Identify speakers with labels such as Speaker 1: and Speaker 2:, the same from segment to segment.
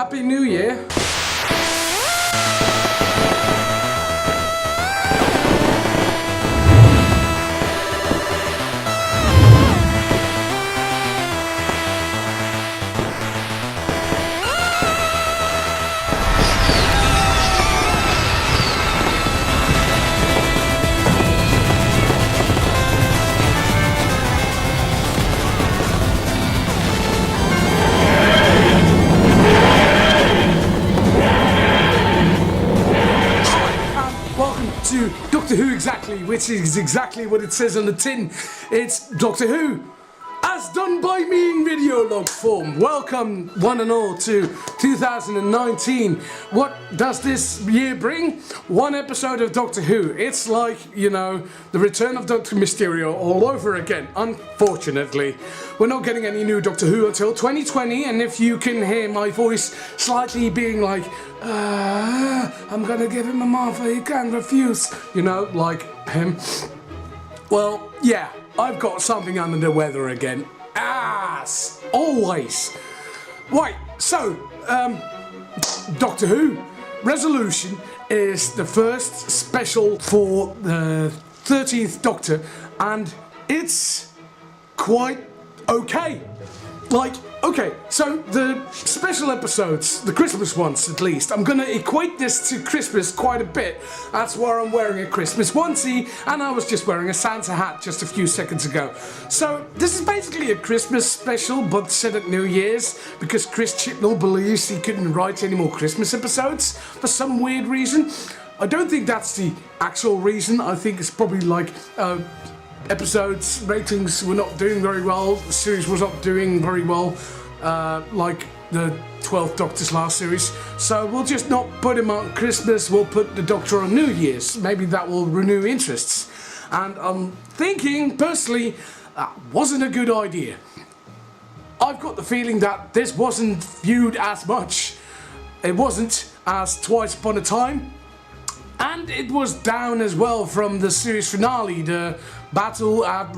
Speaker 1: Happy New Year. To Doctor Who Exactly, which is exactly what it says on the tin. It's Doctor Who, as done by me in video log form. Welcome, one and all, to 2019. What does this year bring? One episode of Doctor Who. It's like, you know, the return of Dr. Mysterio all over again. Unfortunately, we're not getting any new Doctor Who until 2020, and if you can hear my voice slightly being like, I'm gonna give him a Martha, he can't refuse, you know, like him. Well, yeah, I've got something under the weather again. As always. Right, so, Doctor Who Resolution is the first special for the 13th Doctor, and it's quite okay. Like, okay, so the special episodes, the Christmas ones at least, I'm gonna equate this to Christmas quite a bit. That's why I'm wearing a Christmas onesie, and I was just wearing a Santa hat just a few seconds ago. So, this is basically a Christmas special, but set at New Year's, because Chris Chibnall believes he couldn't write any more Christmas episodes for some weird reason. I don't think that's the actual reason. I think it's probably like, episodes ratings were not doing very well, the series was not doing very well, like the 12th Doctor's last series, so we'll just not put him on Christmas, we'll put the Doctor on New Year's. Maybe that will renew interests, and I'm thinking personally that wasn't a good idea. I've got the feeling that this wasn't viewed as much, it wasn't as Twice Upon a Time, and it was down as well from the series finale, the Battle at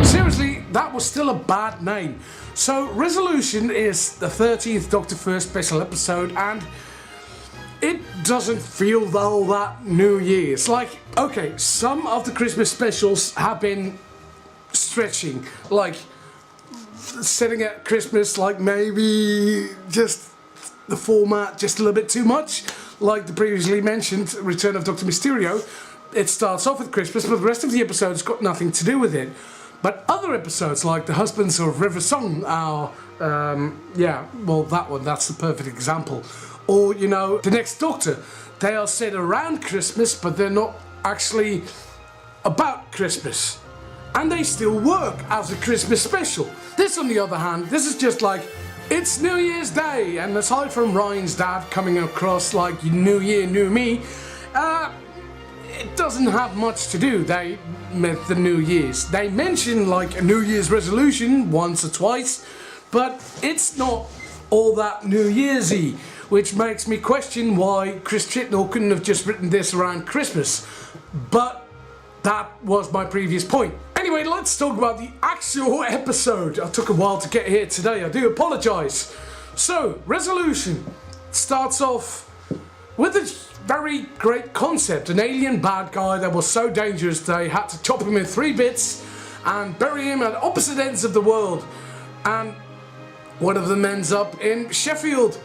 Speaker 1: Seriously, that was still a bad name. So Resolution is the 13th Doctor first special episode, and it doesn't feel all that New Year's. Like, okay, some of the Christmas specials have been stretching, like setting at Christmas, like maybe just the format just a little bit too much, like the previously mentioned Return of Dr. Mysterio. It starts off with Christmas, but the rest of the episode's got nothing to do with it. But other episodes, like The Husbands of River Song, are, yeah, well, that one, that's the perfect example. Or, you know, The Next Doctor, they are set around Christmas, but they're not actually about Christmas. And they still work as a Christmas special. This, on the other hand, this is just like, it's New Year's Day, and aside from Ryan's dad coming across like New Year, New Me, it doesn't have much to do with the New Year's. They mention like a New Year's resolution once or twice, but it's not all that New Year's-y, which makes me question why Chris Chibnall couldn't have just written this around Christmas. But that was my previous point. Anyway, let's talk about the actual episode. It took a while to get here today, I do apologise. So, Resolution starts off with a very great concept. An alien bad guy that was so dangerous they had to chop him in 3 bits and bury him at opposite ends of the world. And one of them ends up in Sheffield.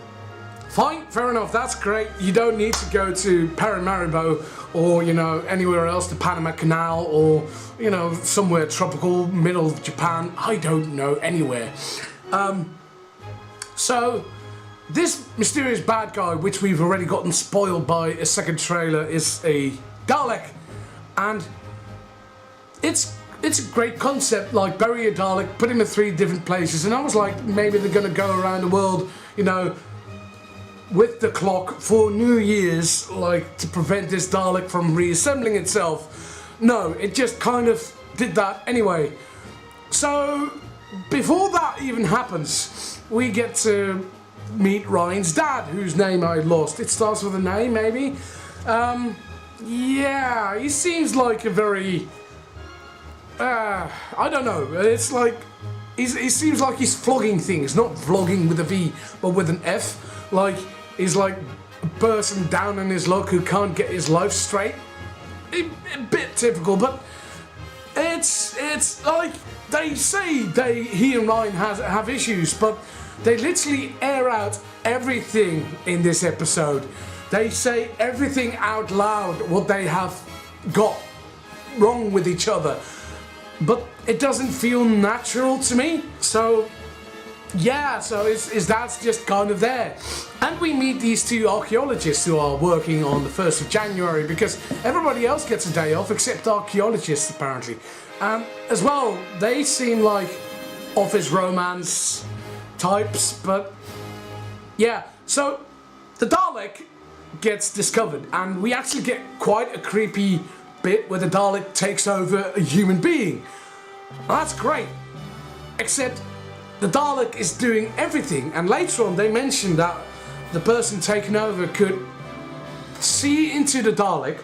Speaker 1: Fine, fair enough, that's great. You don't need to go to Paramaribo or, you know, anywhere else, the Panama Canal, or, you know, somewhere tropical, middle of Japan, I don't know, anywhere. So, this mysterious bad guy, which we've already gotten spoiled by a second trailer, is a Dalek, and it's a great concept, like bury a Dalek, put him in 3 different places, and I was like, maybe they're gonna go around the world, you know, with the clock for New Year's, like to prevent this Dalek from reassembling itself. No, it just kind of did that anyway. So, before that even happens, we get to meet Ryan's dad, whose name I lost. It starts with a name, maybe? Yeah, he seems like a very... I don't know, it's like he seems like he's flogging things, not vlogging with a V, but with an F. Like, he's like a person down on his luck who can't get his life straight. A bit typical, but it's like they say he and Ryan have issues, but they literally air out everything in this episode. They say everything out loud what they have got wrong with each other, but it doesn't feel natural to me. So yeah, so his dad's just kind of there. And we meet these two archaeologists who are working on the 1st of January because everybody else gets a day off except archaeologists apparently. As well, they seem like office romance types, but yeah. So the Dalek gets discovered and we actually get quite a creepy bit where the Dalek takes over a human being. That's great, except the Dalek is doing everything, and later on they mention that the person taken over could see into the Dalek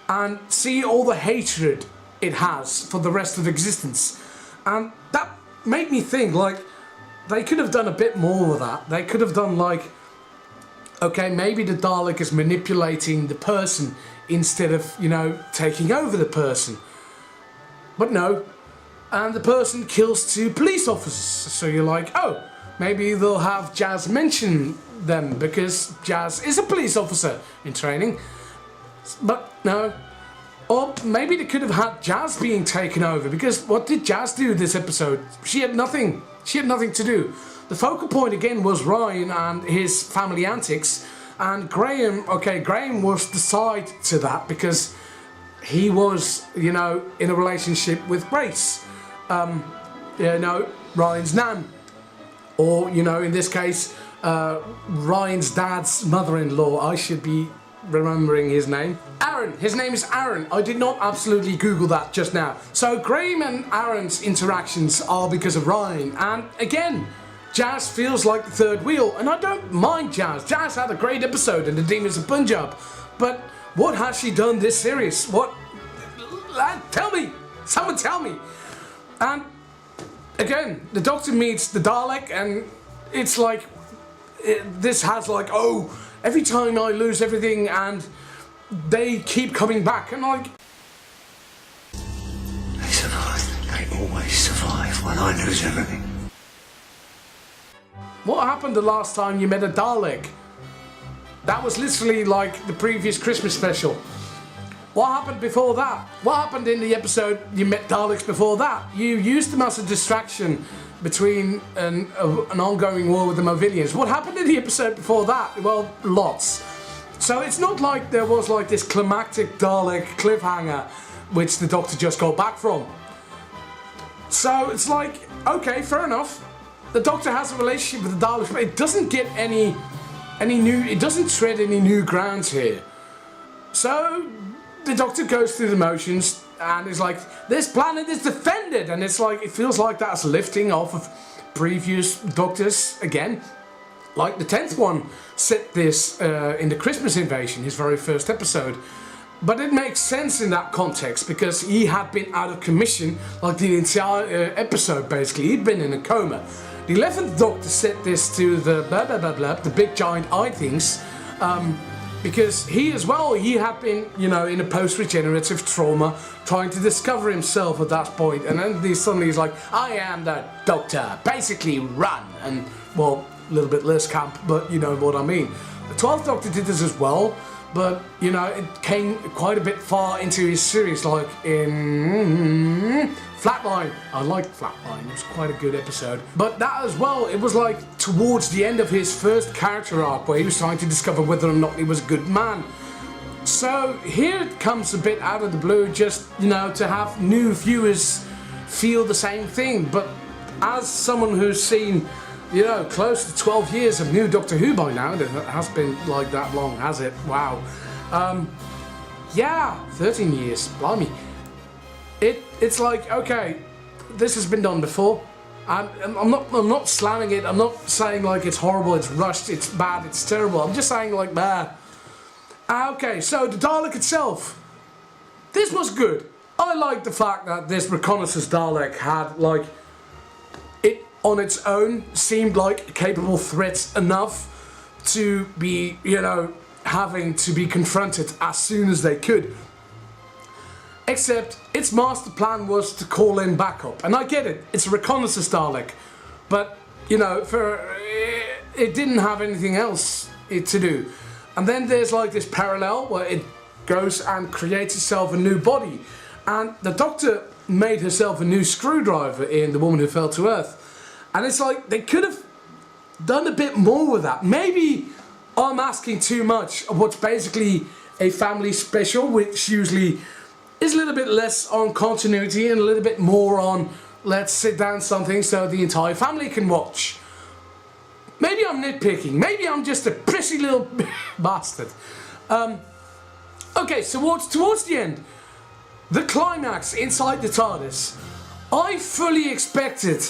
Speaker 1: and see all the hatred it has for the rest of existence. And that made me think, like, they could have done a bit more with that. They could have done like, okay, maybe the Dalek is manipulating the person instead of, you know, taking over the person. But no. And the person kills 2 police officers. So you're like, oh, maybe they'll have Jazz mention them because Jazz is a police officer in training. But no. Or maybe they could have had Jazz being taken over, because what did Jazz do this episode? She had nothing. She had nothing to do. The focal point again was Ryan and his family antics. And Graham, okay, Graham was the side to that because he was, you know, in a relationship with Grace. You know, Ryan's nan. Or, you know, in this case, Ryan's dad's mother-in-law. I should be remembering his name. Aaron. His name is Aaron. I did not absolutely Google that just now. So Graham and Aaron's interactions are because of Ryan. And again, Jazz feels like the third wheel. And I don't mind Jazz. Jazz had a great episode in The Demons of Punjab. But what has she done this series? What? Tell me. Someone tell me. And again, the Doctor meets the Dalek, and it's like this has like, oh, every time I lose everything and they keep coming back, and like,
Speaker 2: they survive. They always survive when I lose everything.
Speaker 1: What happened the last time you met a Dalek? That was literally like the previous Christmas special. What happened before that? What happened in the episode you met Daleks before that? You used them as a distraction between an ongoing war with the Movillians. What happened in the episode before that? Well, lots. So it's not like there was like this climactic Dalek cliffhanger which the Doctor just got back from. So it's like, okay, fair enough. The Doctor has a relationship with the Daleks, but it doesn't get any new, it doesn't tread any new grounds here. So the Doctor goes through the motions and is like, this planet is defended, and it's like, it feels like that's lifting off of previous Doctors again. Like the 10th one said this in the Christmas Invasion, his very first episode. But it makes sense in that context because he had been out of commission like the entire episode basically. He'd been in a coma. The 11th Doctor said this to the blah blah blah blah, the big giant eye things, because he as well, he had been, you know, in a post-regenerative trauma, trying to discover himself at that point, and then he suddenly is like, I am the Doctor, basically run, and well, a little bit less camp, but you know what I mean. The 12th Doctor did this as well, but you know, it came quite a bit far into his series, like in Flatline. I liked Flatline, it was quite a good episode. But that as well, it was like towards the end of his first character arc where he was trying to discover whether or not he was a good man. So here it comes a bit out of the blue, just, you know, to have new viewers feel the same thing. But as someone who's seen, you know, close to 12 years of new Doctor Who by now, it has been like that long, has it? Wow. Yeah, 13 years, blimey. It's like, okay, this has been done before. I'm not slamming it. I'm not saying like it's horrible, it's rushed, it's bad, it's terrible. I'm just saying like, bah. Okay, so the Dalek itself. This was good. I like the fact that this reconnaissance Dalek had like, it on its own seemed like a capable threat enough to be, you know, having to be confronted as soon as they could. Except its master plan was to call in backup. And I get it, it's a reconnaissance Dalek. But, you know, it didn't have anything else to do. And then there's like this parallel where it goes and creates itself a new body. And the Doctor made herself a new screwdriver in The Woman Who Fell to Earth. And it's like, they could have done a bit more with that. Maybe I'm asking too much of what's basically a family special, which usually is a little bit less on continuity and a little bit more on let's sit down something so the entire family can watch. Maybe I'm nitpicking. Maybe I'm just a prissy little bastard. Okay, so towards the end, the climax inside the TARDIS, I fully expected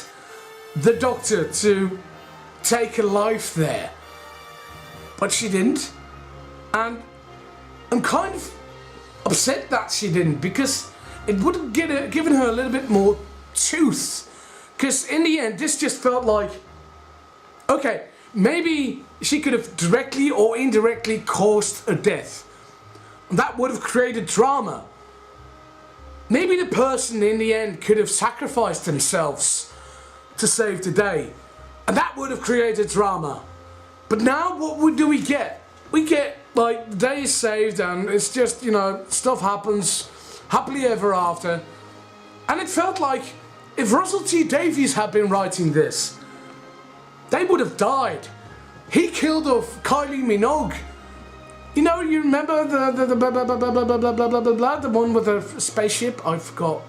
Speaker 1: the Doctor to take a life there, but she didn't, and I'm kind of upset that she didn't, because it would have given her a little bit more tooth, because in the end this just felt like, okay, maybe she could have directly or indirectly caused a death. That would have created drama. Maybe the person in the end could have sacrificed themselves to save the day, and that would have created drama. But now what do we get? We get like the day is saved and it's just, you know, stuff happens happily ever after. And it felt like if Russell T Davies had been writing this, they would have died. He killed off Kylie Minogue. You know, you remember the blah blah blah blah blah blah blah blah blah blah, the one with the spaceship? I forgot.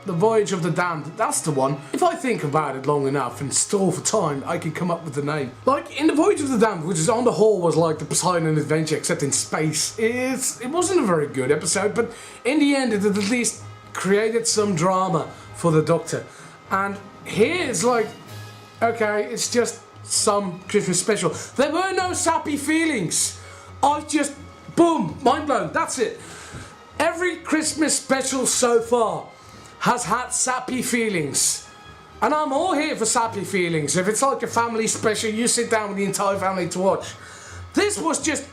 Speaker 1: The Voyage of the Damned, that's the one. If I think about it long enough and stall for time, I can come up with the name. Like, in The Voyage of the Damned, which is on the whole was like the Poseidon Adventure, except in space, it wasn't a very good episode, but in the end it at least created some drama for the Doctor. And here it's like, okay, it's just some Christmas special. There were no sappy feelings. I just, boom, mind blown, that's it. Every Christmas special so far has had sappy feelings, and I'm all here for sappy feelings. If it's like a family special, you sit down with the entire family to watch. This was just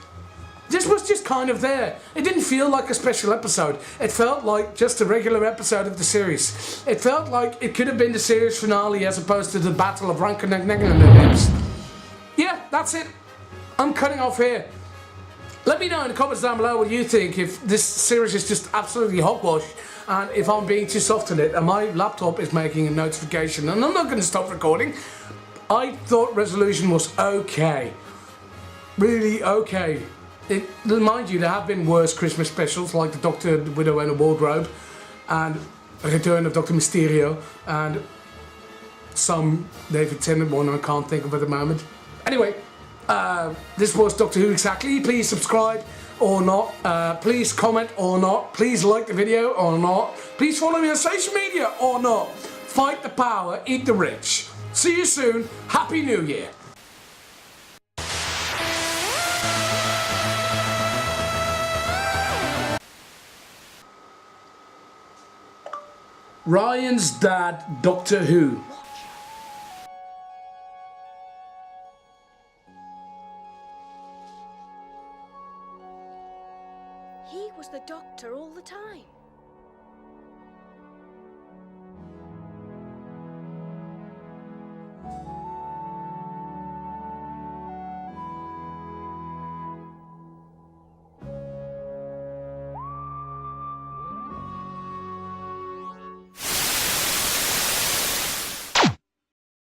Speaker 1: kind of there. It didn't feel like a special episode. It felt like just a regular episode of the series. It felt like it could have been the series finale as opposed to the Battle of Rankenegnegnebs. Yeah, that's it. I'm cutting off here. Let me know in the comments down below what you think, if this series is just absolutely hogwash, and if I'm being too soft on it, and my laptop is making a notification, and I'm not going to stop recording. I thought Resolution was okay. Really okay. Mind you, there have been worse Christmas specials, like the Doctor, the Widow and a Wardrobe, and The Return of Dr. Mysterio, and some David Tennant one I can't think of at the moment. Anyway, this was Doctor Who Exactly. Please subscribe or not. Please comment or not. Please like the video or not. Please follow me on social media or not. Fight the power, eat the rich. See you soon. Happy New Year. Ryan's dad, Doctor Who.